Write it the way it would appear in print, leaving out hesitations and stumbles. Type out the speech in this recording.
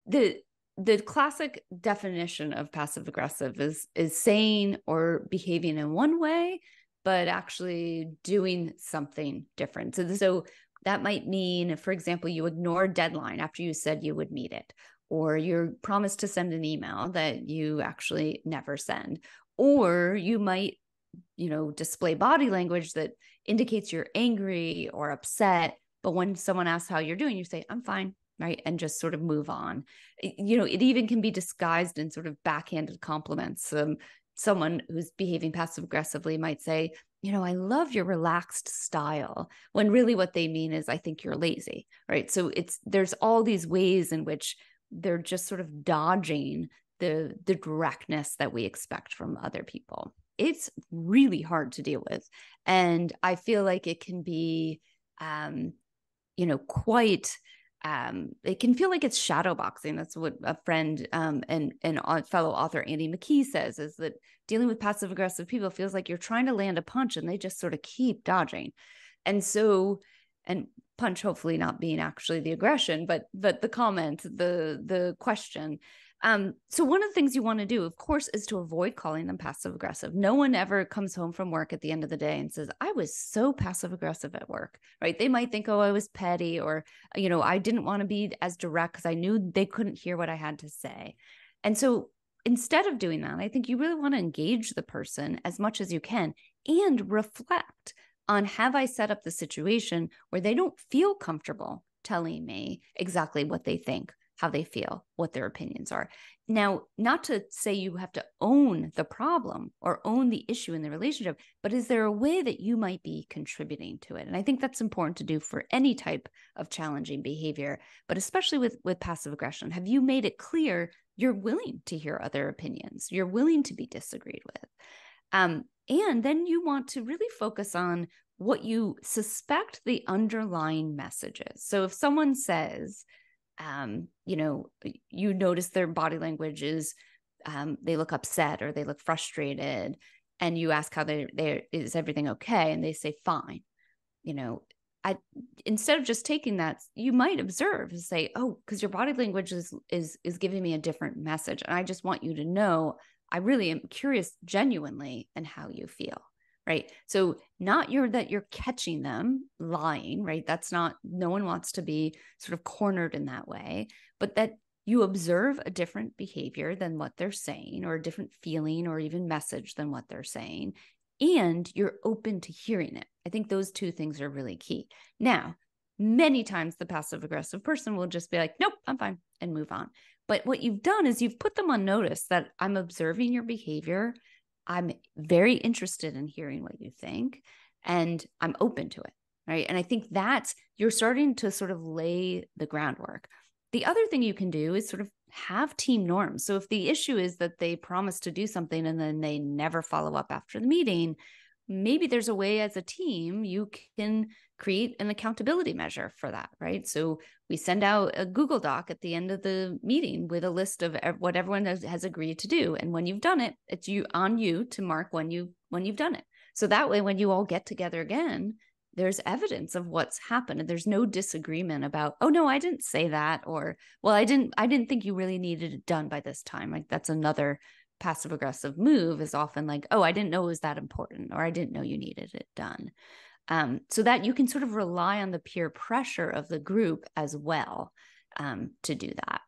the classic definition of passive aggressive is saying or behaving in one way, but actually doing something different. So that might mean, for example, you ignore a deadline after you said you would meet it, or you promised to send an email that you actually never send, or you might, display body language that indicates you're angry or upset. But when someone asks how you're doing, you say, I'm fine, right? And just sort of move on. It even can be disguised in sort of backhanded compliments. Someone who's behaving passive aggressively might say, I love your relaxed style, when really what they mean is, I think you're lazy, right? So there's all these ways in which they're just sort of dodging the directness that we expect from other people. It's really hard to deal with. And I feel like it can be, quite, it can feel like it's shadow boxing. That's what a friend and fellow author Andy McKee says, is that dealing with passive aggressive people feels like you're trying to land a punch and they just sort of keep dodging. And punch hopefully not being actually the aggression, but the comment, the question. So one of the things you want to do, of course, is to avoid calling them passive aggressive. No one ever comes home from work at the end of the day and says, I was so passive aggressive at work, right? They might think, oh, I was petty, or, I didn't want to be as direct because I knew they couldn't hear what I had to say. And so instead of doing that, I think you really want to engage the person as much as you can and reflect on, have I set up the situation where they don't feel comfortable telling me exactly what they think, how they feel, what their opinions are. Now, not to say you have to own the problem or own the issue in the relationship, but is there a way that you might be contributing to it? And I think that's important to do for any type of challenging behavior, but especially with passive aggression. Have you made it clear you're willing to hear other opinions? You're willing to be disagreed with? And then you want to really focus on what you suspect the underlying message is. So if someone says, you notice their body language is, they look upset or they look frustrated, and you ask how is everything okay? And they say, fine. Instead of just taking that, you might observe and say, oh, because your body language is giving me a different message. And I just want you to know, I really am curious genuinely in how you feel. Right. So not that you're catching them lying, right? That's not, no one wants to be sort of cornered in that way, but that you observe a different behavior than what they're saying, or a different feeling or even message than what they're saying. And you're open to hearing it. I think those two things are really key. Now, many times the passive aggressive person will just be like, nope, I'm fine, and move on. But what you've done is you've put them on notice that I'm observing your behavior. I'm very interested in hearing what you think, and I'm open to it, right? And I think that's, you're starting to sort of lay the groundwork. The other thing you can do is sort of have team norms. So if the issue is that they promise to do something and then they never follow up after the meeting, maybe there's a way as a team you can create an accountability measure for that, right? So we send out a Google Doc at the end of the meeting with a list of what everyone has agreed to do. And when you've done it, it's on you to mark when you've done it. So that way, when you all get together again, there's evidence of what's happened, and there's no disagreement about, oh no, I didn't say that, or, well, I didn't think you really needed it done by this time. Like, that's another passive aggressive move, is often like, oh, I didn't know it was that important, or I didn't know you needed it done. So that you can sort of rely on the peer pressure of the group as well to do that.